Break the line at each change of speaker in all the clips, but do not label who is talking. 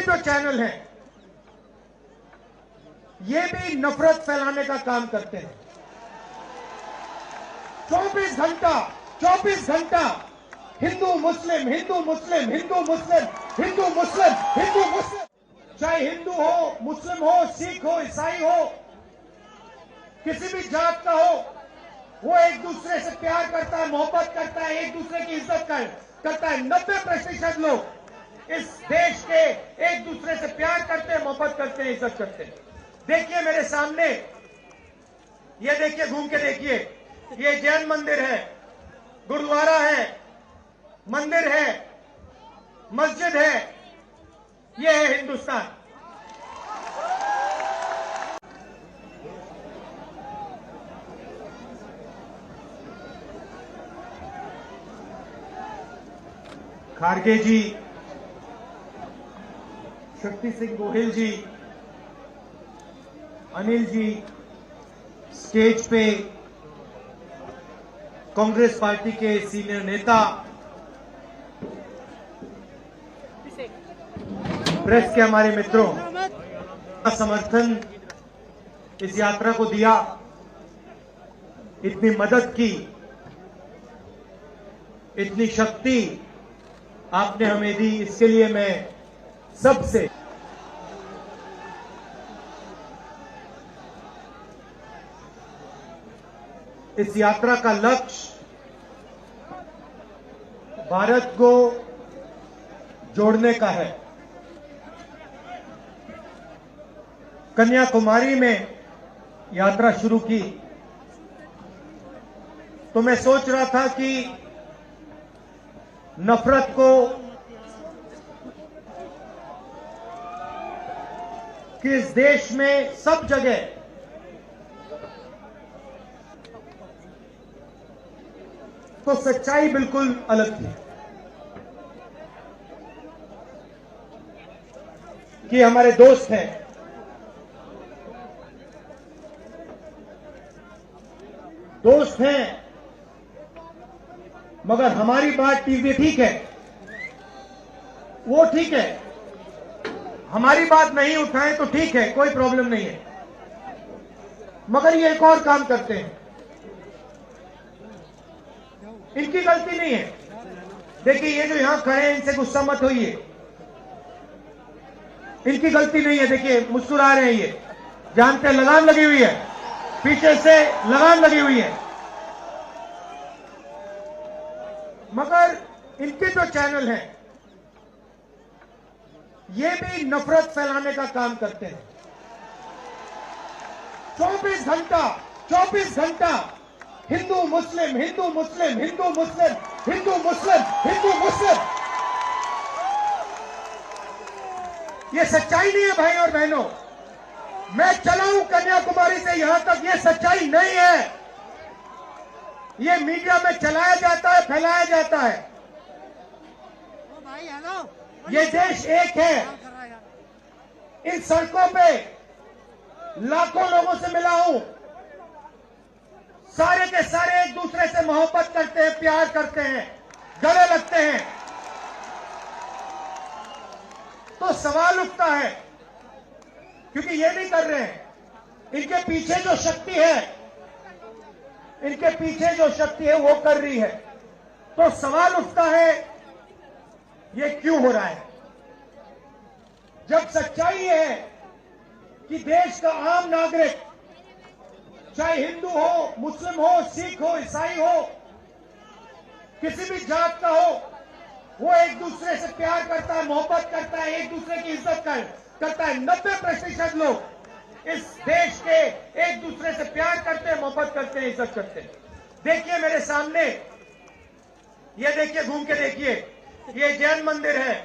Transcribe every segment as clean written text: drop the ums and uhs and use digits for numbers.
जो चैनल हैं ये भी नफरत फैलाने का काम करते हैं। 24 घंटा हिंदू मुस्लिम, हिंदू मुस्लिम, हिंदू मुस्लिम, हिंदू मुस्लिम, हिंदू मुस्लिम, चाहे हिंदू हो, मुस्लिम हो, सिख हो, ईसाई हो, किसी भी जात का हो, वो एक दूसरे से प्यार करता है, मोहब्बत करता है, एक दूसरे की इज्जत करता है। 90% लोग इस देश के एक दूसरे से प्यार करते हैं, मोहब्बत करते हैं, इज्जत करते हैं। देखिए मेरे सामने, ये देखिए, घूम के देखिए, ये जैन मंदिर है, गुरुद्वारा है, मंदिर है, मस्जिद है, ये है हिंदुस्तान। खारगे जी, शक्ति सिंह गोहिल जी, अनिल जी स्टेज पे, कांग्रेस पार्टी के सीनियर नेता, प्रेस के हमारे मित्रों, समर्थन इस यात्रा को दिया, इतनी मदद की, इतनी शक्ति आपने हमें दी, इसके लिए मैं सबसे इस यात्रा का लक्ष्य भारत को जोड़ने का है। कन्याकुमारी में यात्रा शुरू की तो मैं सोच रहा था कि नफरत को किस देश में सब जगह तो सच्चाई बिल्कुल अलग थी कि हमारे दोस्त हैं, मगर हमारी बात टीवी ठीक है, वो ठीक है, हमारी बात नहीं उठाएं तो ठीक है, कोई प्रॉब्लम नहीं है, मगर ये एक और काम करते हैं, इनकी गलती नहीं है। देखिए ये जो यहां खड़े हैं, इनसे गुस्सा मत होइए, इनकी गलती नहीं है। देखिए मुस्कुरा रहे हैं, ये जानते हैं लगाम लगी हुई है, पीछे से लगाम लगी हुई है, मगर इनके जो चैनल हैं ये भी नफरत फैलाने का काम करते हैं। 24 घंटा हिंदू मुस्लिम, हिंदू मुस्लिम, हिंदू मुस्लिम, हिंदू मुस्लिम, हिंदू मुस्लिम। ये सच्चाई नहीं है भाई और बहनों। मैं चला हूं कन्याकुमारी से यहां तक, ये सच्चाई नहीं है। ये मीडिया में चलाया जाता है, फैलाया जाता है। ये देश एक है। इन सड़कों पे लाखों लोगों से मिला हूं, सारे के सारे एक दूसरे से मोहब्बत करते हैं, प्यार करते हैं, गले लगते हैं। तो सवाल उठता है, क्योंकि ये नहीं कर रहे हैं, इनके पीछे जो शक्ति है, इनके पीछे जो शक्ति है वो कर रही है। तो सवाल उठता है ये क्यों हो रहा है, जब सच्चाई ये है कि देश का आम नागरिक, चाहे हिंदू हो, मुस्लिम हो, सिख हो, ईसाई हो, किसी भी जात का हो, वो एक दूसरे से प्यार करता है, मोहब्बत करता है, एक दूसरे की इज्जत करता है। 90% लोग इस देश के एक दूसरे से प्यार करते हैं, मोहब्बत करते हैं, इज्जत करते हैं। देखिए मेरे सामने, ये देखिए, घूम के देखिए, ये जैन मंदिर है,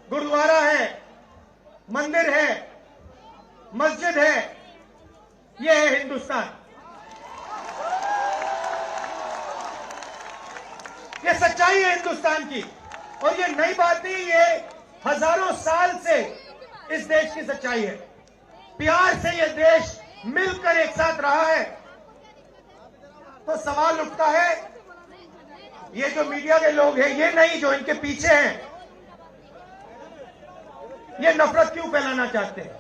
गुरुद्वारा है, मंदिर है, मस्जिद है, ये है हिंदुस्तान। ये सच्चाई है हिंदुस्तान की, और ये नई बात नहीं, ये हजारों साल से इस देश की सच्चाई है। प्यार से ये देश मिलकर एक साथ रहा है। तो सवाल उठता है, ये जो मीडिया के लोग हैं, ये नहीं, जो इनके पीछे हैं, ये नफरत क्यों फैलाना चाहते हैं?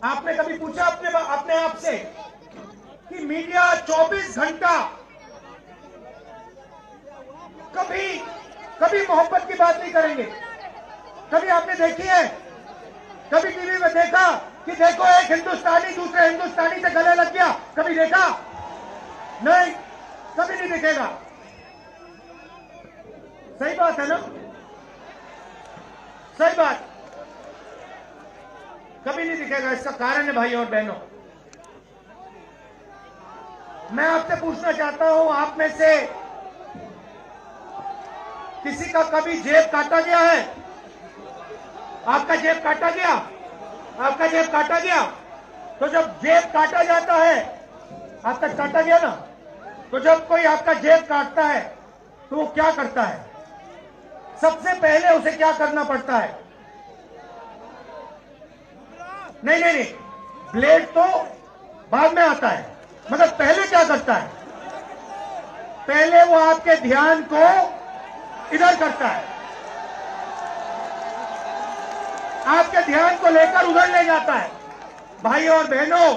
आपने कभी पूछा अपने आप से कि मीडिया 24 घंटा कभी मोहब्बत की बात नहीं करेंगे? कभी आपने देखी है? कभी टीवी में देखा कि देखो एक हिंदुस्तानी दूसरे हिंदुस्तानी से गले लग गया? कभी देखा? नहीं, कभी नहीं दिखेगा। सही बात है ना? सही बात, कभी नहीं दिखेगा। इसका कारण है भाई और बहनों, मैं आपसे पूछना चाहता हूं, आप में से किसी का कभी जेब काटा गया है? आपका जेब काटा गया? आपका जेब काटा गया? तो जब जेब काटा जाता है, आपका काटा गया ना, तो जब कोई आपका जेब काटता है तो वो क्या करता है? सबसे पहले उसे क्या करना पड़ता है? नहीं, ब्लेड तो बाद में आता है, मगर पहले क्या करता है? पहले वो आपके ध्यान को इधर करता है, आपके ध्यान को लेकर उधर ले जाता है। भाई और बहनों,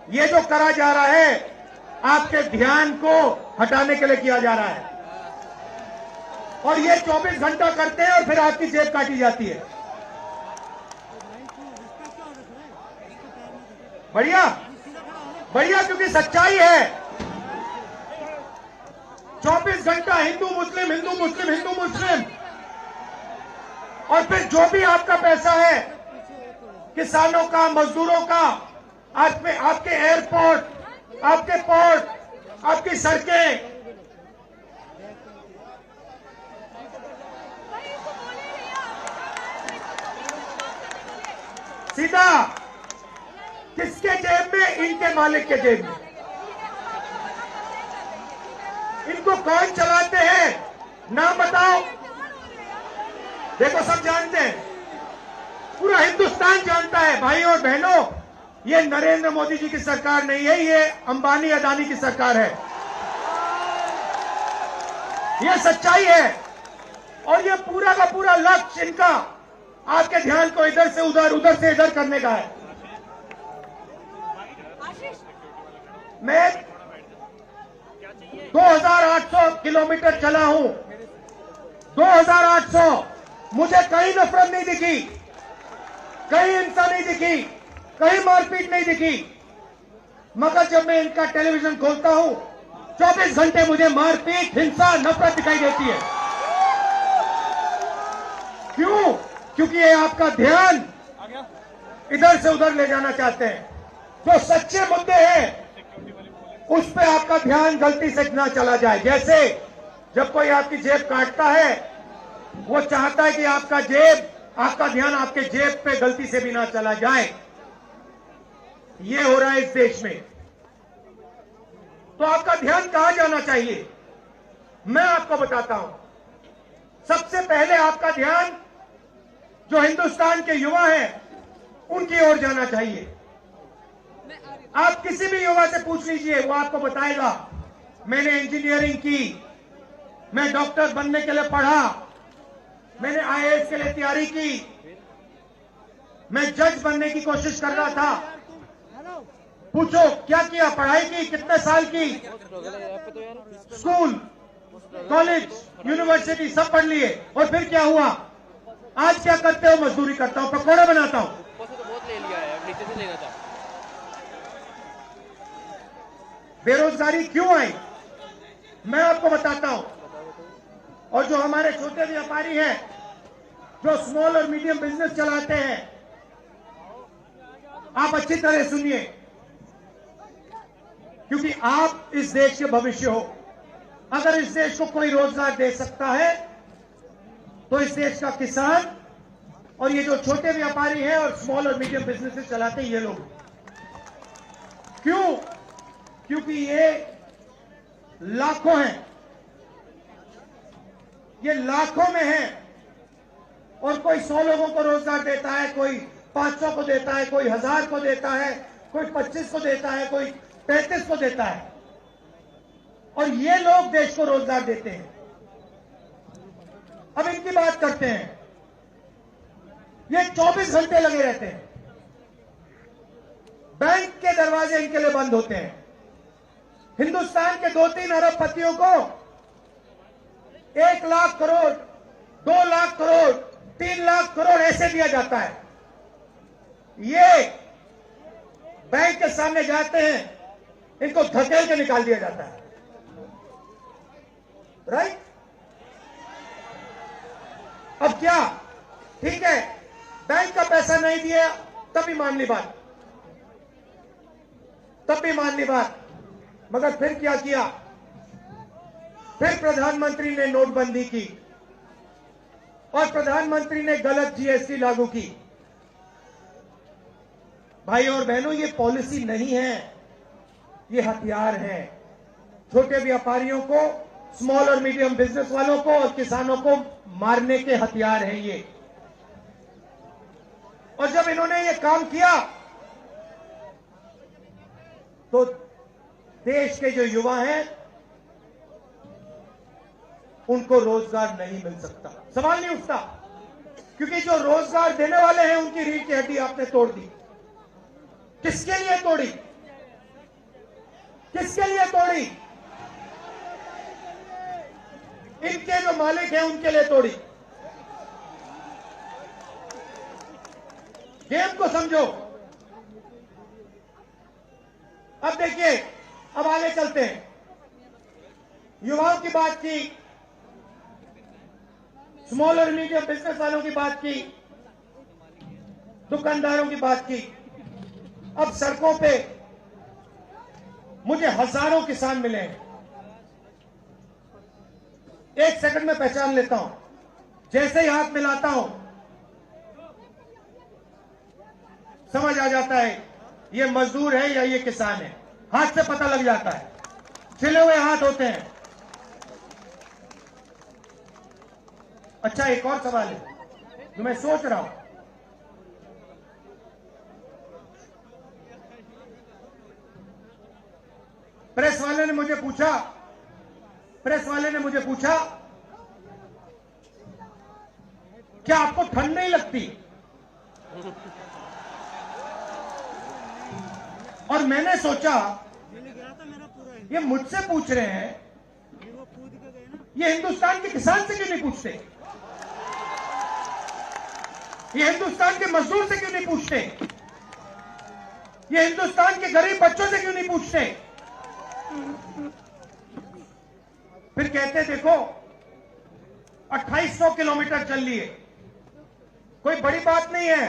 ये जो करा जा रहा है आपके ध्यान को हटाने के लिए किया जा रहा है, और ये 24 घंटा करते हैं और फिर आपकी जेब काटी जाती है। बढ़िया बढ़िया, क्योंकि सच्चाई है। 24 घंटा हिंदू मुस्लिम हिंदू मुस्लिम हिंदू मुस्लिम, और फिर जो भी आपका पैसा है, किसानों का, मजदूरों का, आपके एयरपोर्ट, आपके पोर्ट, आपकी सड़कें, सीधा किसके जेब में? इनके मालिक के जेब में। इनको कौन चलाते हैं? नाम बताओ। देखो, सब जानते हैं, पूरा हिंदुस्तान जानता है। भाई और बहनों, ये नरेंद्र मोदी जी की सरकार नहीं है, ये अंबानी अदानी की सरकार है। ये सच्चाई है, और ये पूरा का पूरा लक्ष्य इनका आपके ध्यान को इधर से उधर, उधर से इधर करने का है। मैं 2800 किलोमीटर चला हूं, 2800, मुझे कहीं नफरत नहीं दिखी, कहीं हिंसा नहीं दिखी, कहीं मारपीट नहीं दिखी। मगर जब मैं इनका टेलीविजन खोलता हूं, 24 घंटे मुझे मारपीट, हिंसा, नफरत दिखाई देती है। क्यों? क्योंकि ये आपका ध्यान इधर से उधर ले जाना चाहते हैं। जो सच्चे मुद्दे हैं उस पे आपका ध्यान गलती से ना चला जाए। जैसे जब कोई आपकी जेब काटता है, वो चाहता है कि आपका ध्यान आपके जेब पे गलती से भी ना चला जाए। ये हो रहा है इस देश में। तो आपका ध्यान कहां जाना चाहिए? मैं आपको बताता हूं। सबसे पहले आपका ध्यान जो हिंदुस्तान के युवा हैं उनकी ओर जाना चाहिए। आप किसी भी युवा से पूछ लीजिए, वो आपको बताएगा, मैंने इंजीनियरिंग की, मैं डॉक्टर बनने के लिए पढ़ा, मैंने आईएएस के लिए तैयारी की, मैं जज बनने की कोशिश कर रहा था। पूछो क्या किया? पढ़ाई की? कितने साल की? स्कूल, कॉलेज, यूनिवर्सिटी सब पढ़ लिए, और फिर क्या हुआ? आज क्या करते हो? मजदूरी करता हूं, पकौड़े बनाता हूं। बेरोजगारी क्यों आई? मैं आपको बताता हूं। और जो हमारे छोटे व्यापारी हैं, जो स्मॉल और मीडियम बिजनेस चलाते हैं, आप अच्छी तरह सुनिए, क्योंकि आप इस देश के भविष्य हो। अगर इस देश को कोई रोजगार दे सकता है तो इस देश का किसान और ये जो छोटे व्यापारी हैं और स्मॉल और मीडियम बिजनेसेस चलाते हैं, ये लोग। क्यों? क्योंकि ये लाखों हैं, ये लाखों में है, और कोई 100 लोगों को रोजगार देता है, कोई 500 को देता है, कोई 1000 को देता है, कोई 25 को देता है, कोई 35 को देता है, और ये लोग देश को रोजगार देते हैं। अब इनकी बात करते हैं। ये 24 घंटे लगे रहते हैं। बैंक के दरवाजे इनके लिए बंद होते हैं। हिंदुस्तान के 2-3 अरबपतियों को 1 लाख करोड़, 2 लाख करोड़, 3 लाख करोड़ ऐसे दिया जाता है। ये बैंक के सामने जाते हैं, इनको धकेल के निकाल दिया जाता है। राइट? अब क्या? ठीक है, बैंक का पैसा नहीं दिया तब भी मान ली बात, तब भी मान ली बात। मगर फिर क्या किया? फिर प्रधानमंत्री ने नोटबंदी की और प्रधानमंत्री ने गलत जीएसटी लागू की। भाई और बहनों, ये पॉलिसी नहीं है, ये हथियार है। छोटे व्यापारियों को, स्मॉल और मीडियम बिजनेस वालों को और किसानों को मारने के हथियार हैं ये। और जब इन्होंने ये काम किया तो देश के जो युवा हैं उनको रोजगार नहीं मिल सकता, सवाल नहीं उठता। क्योंकि जो रोजगार देने वाले हैं उनकी रीढ़ की हड्डी आपने तोड़ दी। किसके लिए तोड़ी? किसके लिए तोड़ी? इनके जो मालिक हैं उनके लिए तोड़ी। गेम को समझो। अब देखिए, अब आगे चलते हैं। युवाओं की बात की, स्मॉल और मीडियम बिजनेस वालों की बात की, दुकानदारों की बात की। अब सड़कों पे मुझे हजारों किसान मिले हैं। 1 सेकंड में पहचान लेता हूं, जैसे ही हाथ मिलाता हूं समझ आ जाता है ये मजदूर है या ये किसान है। हाथ से पता लग जाता है, छिले हुए हाथ होते हैं। अच्छा, एक और सवाल है जो मैं सोच रहा हूं। प्रेस वाले ने मुझे पूछा क्या आपको ठंड नहीं लगती? और मैंने सोचा ये मुझसे पूछ रहे हैं, ये हिंदुस्तान के किसान से क्यों नहीं पूछते? ये हिंदुस्तान के मजदूर से क्यों नहीं पूछते? ये हिंदुस्तान के गरीब बच्चों से क्यों नहीं पूछते? फिर कहते देखो 2800 किलोमीटर चल लिए, कोई बड़ी बात नहीं है।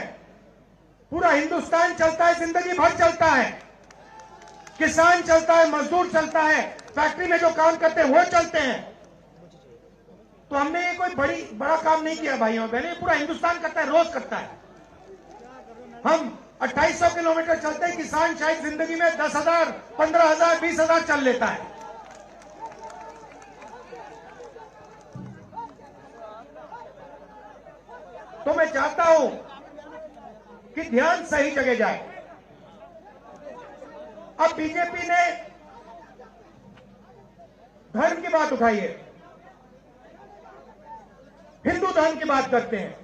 पूरा हिंदुस्तान चलता है, जिंदगी भर चलता है। किसान चलता है, मजदूर चलता है, फैक्ट्री में जो काम करते हैं वो चलते हैं। तो हमने ये कोई बड़ा काम नहीं किया भाइयों और बहनों, पूरा हिंदुस्तान करता है, रोज करता है। हम 2800 किलोमीटर चलते हैं, किसान शायद जिंदगी में 10,000, 15,000, 20,000 चल लेता है। तो मैं चाहता हूं कि ध्यान सही जगह जाए। अब बीजेपी ने धर्म की बात उठाई है, हिंदू धर्म की बात करते हैं।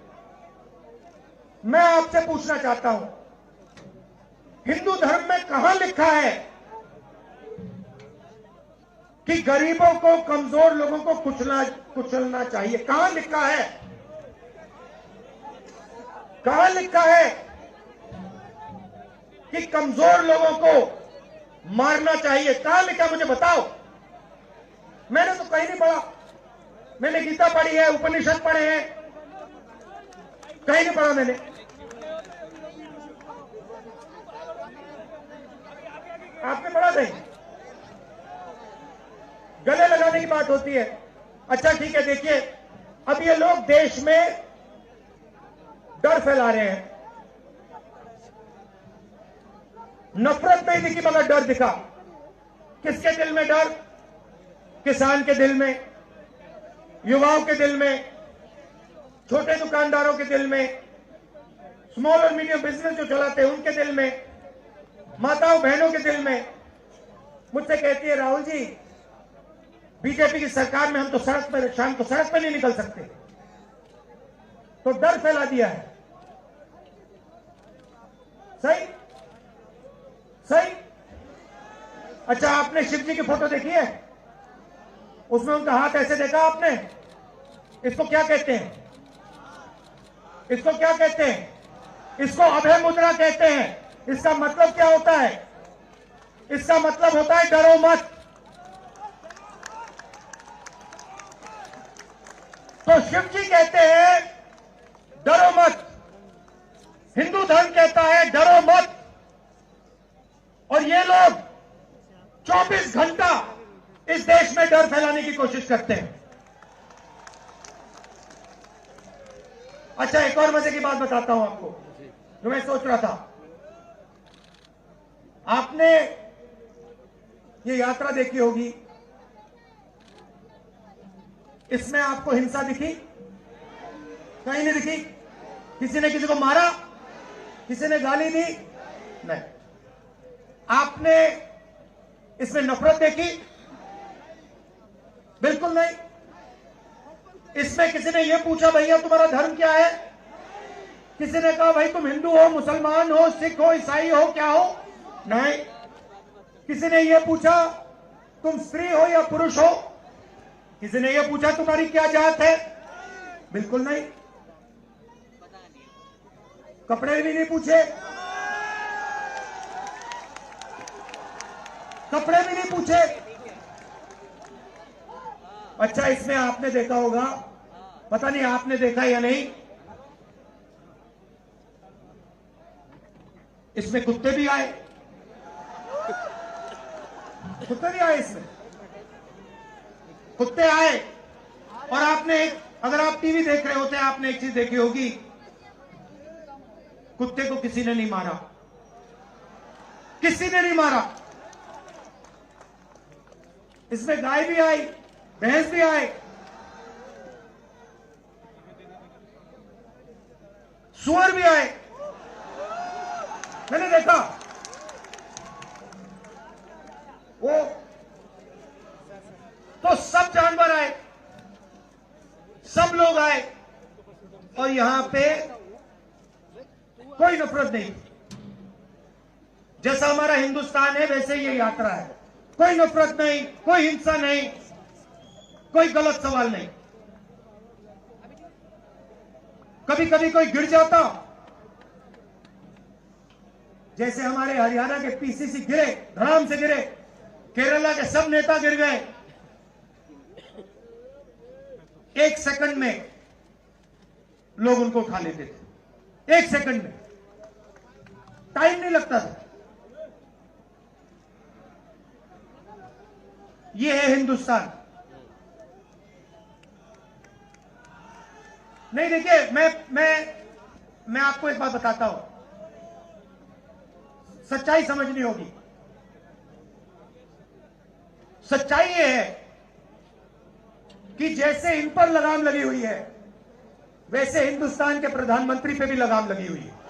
मैं आपसे पूछना चाहता हूं, हिंदू धर्म में कहां लिखा है कि गरीबों को, कमजोर लोगों को कुचलना चाहिए? कहां लिखा है? कहां लिखा है कि कमजोर लोगों को मारना चाहिए? कहां लिखा, मुझे बताओ। मैंने तो कहीं नहीं पढ़ा। मैंने गीता पढ़ी है, उपनिषद पढ़े हैं, कहीं नहीं पढ़ा मैंने। आपने पढ़ा नहीं? गले लगाने की बात होती है। अच्छा ठीक है, देखिए अब ये लोग देश में डर फैला रहे हैं। नफरत नहीं दिखी मगर डर दिखा। किसके दिल में डर? किसान के दिल में, युवाओं के दिल में, छोटे दुकानदारों के दिल में, स्मॉल और मीडियम बिजनेस जो चलाते हैं उनके दिल में, माताओं बहनों के दिल में। मुझसे कहती है राहुल जी, बीजेपी की सरकार में हम तो सड़क पर, शाम को सड़क पर नहीं निकल सकते। तो डर फैला दिया है। सही सही। अच्छा, आपने शिव जी की फोटो देखी है? उसमें उनका हाथ ऐसे देखा आपने? इसको क्या कहते हैं? इसको क्या कहते हैं? इसको अभय मुद्रा कहते हैं। इसका मतलब क्या होता है? इसका मतलब होता है डरो मत। तो शिव जी कहते हैं डरो मत, हिंदू धर्म कहता है डरो मत, और ये लोग 24 घंटा इस देश में डर फैलाने की कोशिश करते हैं। अच्छा, एक और मजे की बात बताता हूं आपको जो मैं सोच रहा था। आपने ये यात्रा देखी होगी, इसमें आपको हिंसा दिखी? कहीं नहीं दिखी। किसी ने किसी को मारा? किसी ने गाली दी? नहीं। आपने इसमें नफरत देखी? बिल्कुल नहीं। इसमें किसी ने यह पूछा भैया तुम्हारा धर्म क्या है? किसी ने कहा भाई तुम हिंदू हो, मुसलमान हो, सिख हो, ईसाई हो, क्या हो? नहीं। किसी ने यह पूछा तुम स्त्री हो या पुरुष हो? किसी ने यह पूछा तुम्हारी क्या जात है? बिल्कुल नहीं। कपड़े भी नहीं पूछे, कपड़े भी नहीं पूछे। अच्छा, इसमें आपने देखा होगा, पता नहीं आपने देखा या नहीं, इसमें कुत्ते भी आए। कुत्ते भी आए इसमें, कुत्ते आए। और आपने अगर आप टीवी देख रहे होते आपने एक चीज देखी होगी, कुत्ते को किसी ने नहीं मारा, किसी ने नहीं मारा। इसमें गाय भी आई, भैंस भी आए, सुअर भी आए, मैंने देखा। वो तो सब जानवर आए, सब लोग आए, और यहां पे कोई नफरत नहीं। जैसा हमारा हिंदुस्तान है वैसे ये यात्रा है। कोई नफरत नहीं, कोई हिंसा नहीं, कोई गलत सवाल नहीं। कभी कभी कोई गिर जाता, जैसे हमारे हरियाणा के पीसीसी गिरे, धड़ाम से गिरे, केरला के सब नेता गिर गए, 1 सेकंड में लोग उनको उठा लेते थे। 1 सेकंड में, टाइम नहीं लगता था। ये है हिंदुस्तान। नहीं, देखिए, मैं आपको एक बात बताता हूं, सच्चाई समझनी होगी। सच्चाई ये है कि जैसे इन पर लगाम लगी हुई है, वैसे हिंदुस्तान के प्रधानमंत्री पे भी लगाम लगी हुई है।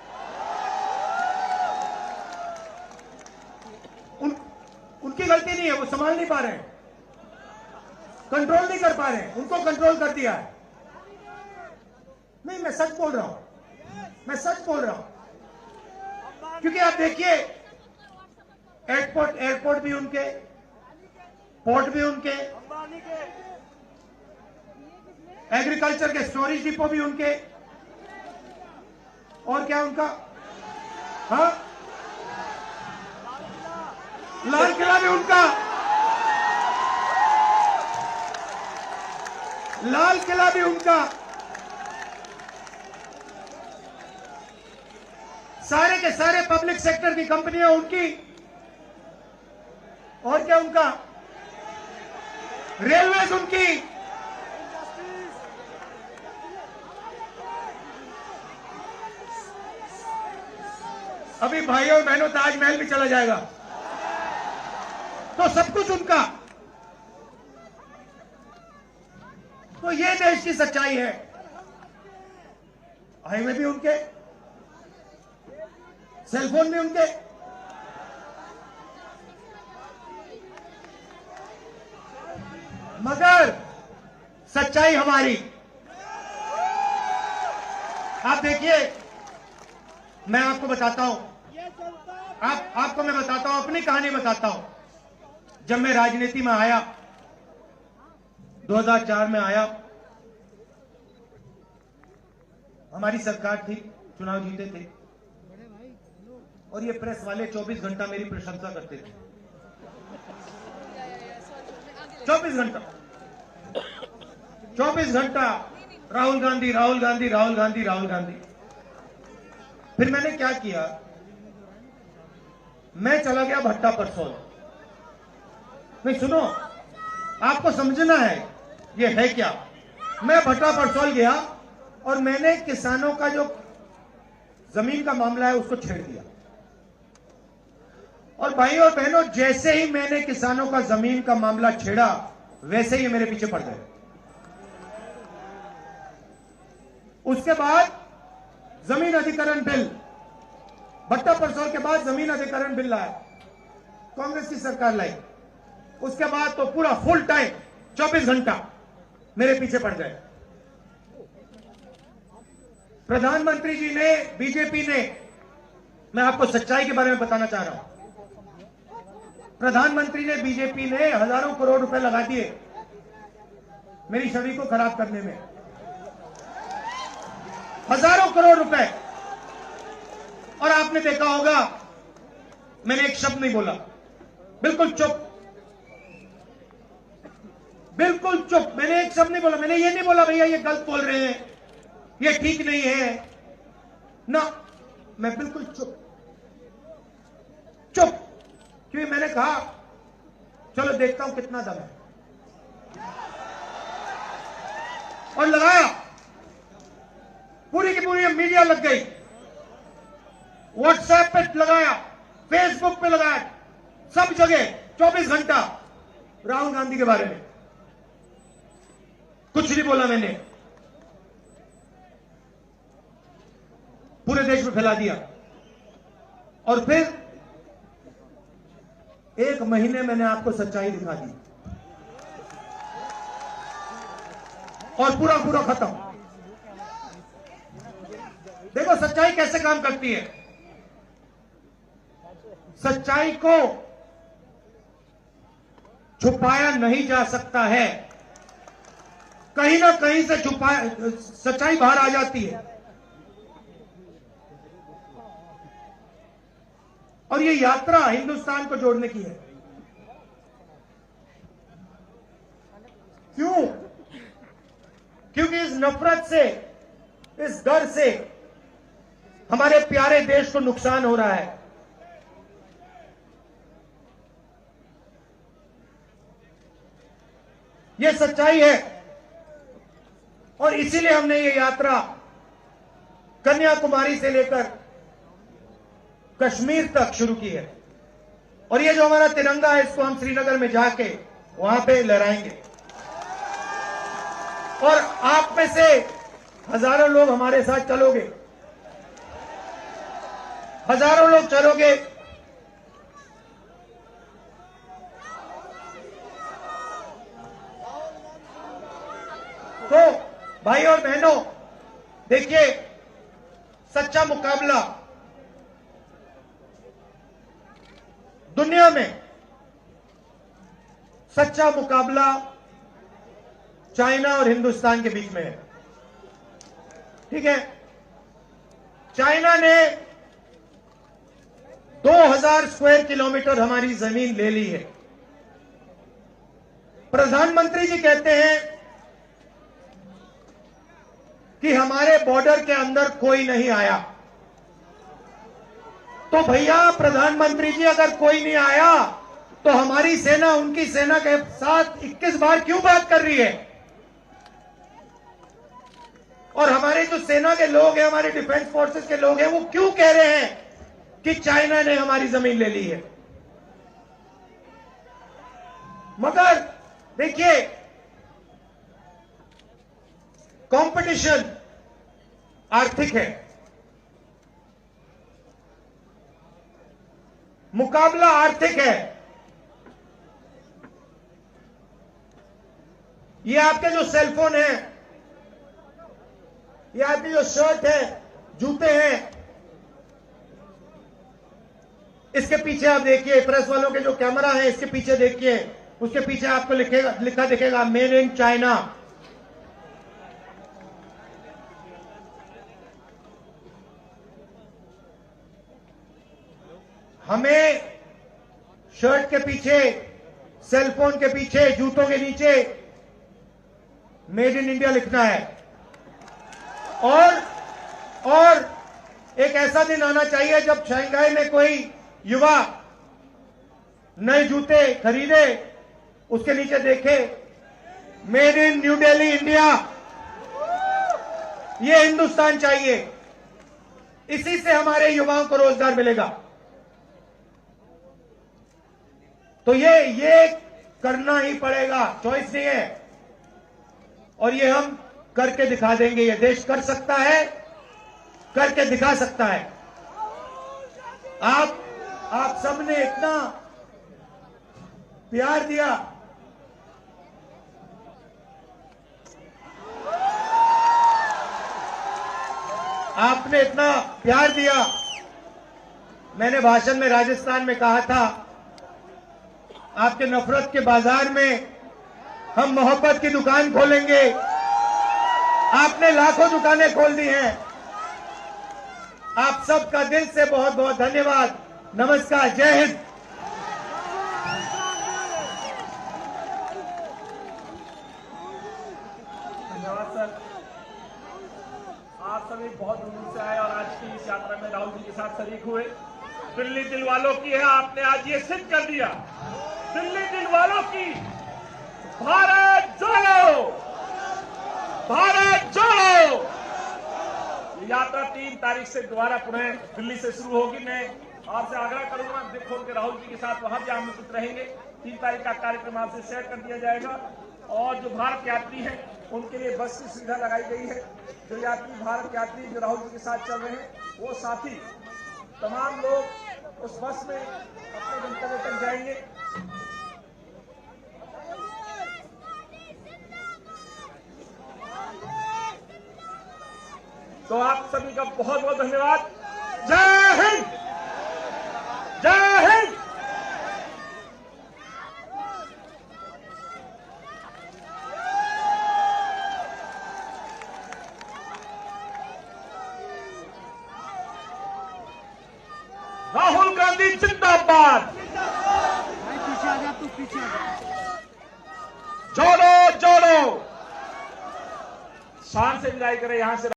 उनकी गलती नहीं है, वो संभाल नहीं पा रहे हैं, कंट्रोल नहीं कर पा रहे हैं, उनको कंट्रोल कर दिया है। नहीं, मैं सच बोल रहा हूं, मैं सच बोल रहा हूं। क्योंकि आप देखिए, एयरपोर्ट भी उनके, पोर्ट भी उनके, एग्रीकल्चर के स्टोरेज डिपो भी उनके, और क्या उनका, हाँ, लाल किला भी उनका, लाल किला भी उनका, सारे के सारे पब्लिक सेक्टर की कंपनियां उनकी, और क्या उनका, रेलवेज उनकी। अभी भाइयों और बहनों, ताजमहल भी चला जाएगा, तो सब कुछ उनका। तो ये देश की सच्चाई है। हाईवे भी उनके, सेलफोन भी उनके, मगर सच्चाई हमारी। आप देखिए, मैं आपको बताता हूं, आपको मैं बताता हूं, अपनी कहानी बताता हूं। जब मैं राजनीति में आया, 2004 में आया, हमारी सरकार थी, चुनाव जीते थे, और ये प्रेस वाले 24 घंटा मेरी प्रशंसा करते थे। 24 घंटा 24 घंटा राहुल गांधी, राहुल गांधी, राहुल गांधी, राहुल गांधी। फिर मैंने क्या किया, मैं चला गया भट्टा परसोल। नहीं सुनो, आपको समझना है ये है क्या। मैं भट्टा परसोल गया और मैंने किसानों का जो जमीन का मामला है उसको छेड़ दिया। और भाई और बहनों, जैसे ही मैंने किसानों का जमीन का मामला छेड़ा, वैसे ही मेरे पीछे पड़ गए। उसके बाद जमीन अधिग्रहण बिल, भट्टा परसोल के बाद जमीन अधिग्रहण बिल लाया, कांग्रेस की सरकार लाई। उसके बाद तो पूरा फुल टाइम 24 घंटा मेरे पीछे पड़ गए। प्रधानमंत्री जी ने, बीजेपी ने, मैं आपको सच्चाई के बारे में बताना चाह रहा हूं, प्रधानमंत्री ने, बीजेपी ने हजारों करोड़ रुपए लगा दिए मेरी छवि को खराब करने में। हजारों करोड़ रुपए। और आपने देखा होगा, मैंने एक शब्द नहीं बोला, बिल्कुल चुप, बिल्कुल चुप। मैंने एक शब्द नहीं बोला। मैंने ये नहीं बोला भैया ये गलत बोल रहे हैं, ये ठीक नहीं है ना, मैं बिल्कुल चुप चुप। क्योंकि मैंने कहा चलो देखता हूं कितना दम है, और लगाया। पूरी की पूरी मीडिया लग गई, व्हाट्सएप पे लगाया, फेसबुक पे लगाया, सब जगह 24 घंटा राहुल गांधी के बारे में। कुछ नहीं बोला मैंने, पूरे देश में फैला दिया। और फिर 1 महीने मैंने आपको सच्चाई दिखा दी, और पूरा पूरा खत्म। देखो सच्चाई कैसे काम करती है। सच्चाई को छुपाया नहीं जा सकता है, कहीं ना कहीं से सच्चाई बाहर आ जाती है। और ये यात्रा हिंदुस्तान को जोड़ने की है। क्यों? क्योंकि इस नफरत से, इस डर से हमारे प्यारे देश को नुकसान हो रहा है। ये सच्चाई है, और इसीलिए हमने ये यात्रा कन्याकुमारी से लेकर कश्मीर तक शुरू की है। और ये जो हमारा तिरंगा है, इसको हम श्रीनगर में जाके वहां पे लहराएंगे। और आप में से हजारों लोग हमारे साथ चलोगे, हजारों लोग चलोगे। तो भाई और बहनों, देखिए, सच्चा मुकाबला दुनिया में, सच्चा मुकाबला चाइना और हिंदुस्तान के बीच में है। ठीक है, चाइना ने 2000 स्क्वायर किलोमीटर हमारी जमीन ले ली है। प्रधानमंत्री जी कहते हैं कि हमारे बॉर्डर के अंदर कोई नहीं आया। तो भैया प्रधानमंत्री जी, अगर कोई नहीं आया तो हमारी सेना उनकी सेना के साथ 21 बार क्यों बात कर रही है? और हमारे जो सेना के लोग हैं, हमारे डिफेंस फोर्सेस के लोग हैं, वो क्यों कह रहे हैं कि चाइना ने हमारी जमीन ले ली है? मगर देखिए, कंपटीशन आर्थिक है, मुकाबला आर्थिक है। ये आपके जो सेलफोन है, ये आपकी जो शर्ट है, जूते हैं, इसके पीछे आप देखिए, प्रेस वालों के जो कैमरा है इसके पीछे देखिए, उसके पीछे आपको लिखा दिखेगा मेड इन चाइना। हमें शर्ट के पीछे, सेलफोन के पीछे, जूतों के नीचे मेड इन इंडिया लिखना है। और एक ऐसा दिन आना चाहिए जब शंघाई में कोई युवा नए जूते खरीदे, उसके नीचे देखे made in new Delhi India. ये हिंदुस्तान चाहिए, इसी से हमारे युवाओं को रोजगार मिलेगा। तो ये करना ही पड़ेगा, चॉइस नहीं है। और ये हम करके दिखा देंगे। ये देश कर सकता है, करके दिखा सकता है। आप सबने इतना प्यार दिया, आपने इतना प्यार दिया। मैंने भाषण में राजस्थान में कहा था, आपके नफरत के बाजार में हम मोहब्बत की दुकान खोलेंगे। आपने लाखों दुकानें खोल दी हैं। आप सबका दिल से बहुत बहुत धन्यवाद। नमस्कार, जय हिंद।
धन्यवाद सर। आप सभी बहुत दूर से आए और आज की इस यात्रा में राहुल जी के साथ शरीक हुए। दिल्ली दिल वालों की है, आपने आज ये सिद्ध कर दिया। दिल्ली दिल वालों की भारत जोड़ो, भारत जोड़ो। ये यात्रा 3 तारीख से दोबारा पुनः दिल्ली से शुरू होगी। मैं आपसे आग्रह करूंगा, दिल खोल के राहुल जी के साथ वहां भी आमंत्रित रहेंगे। 3 तारीख का कार्यक्रम आपसे शेयर कर दिया जाएगा। और जो भारत यात्री हैं उनके लिए बस की सुविधा लगाई गई है। जो यात्री भारत यात्री जो राहुल जी के साथ चल रहे हैं, वो साथी तमाम लोग उस बस में अपने गंतव्य तक जाएंगे। तो आप सभी का बहुत बहुत धन्यवाद। जय हिंद, जय हिंद। राहुल गांधी जिंदाबाद।
पीछे आ जा, तू पीछे आ जा।
जोड़ो जोड़ो। शान से विदाई करें यहां से।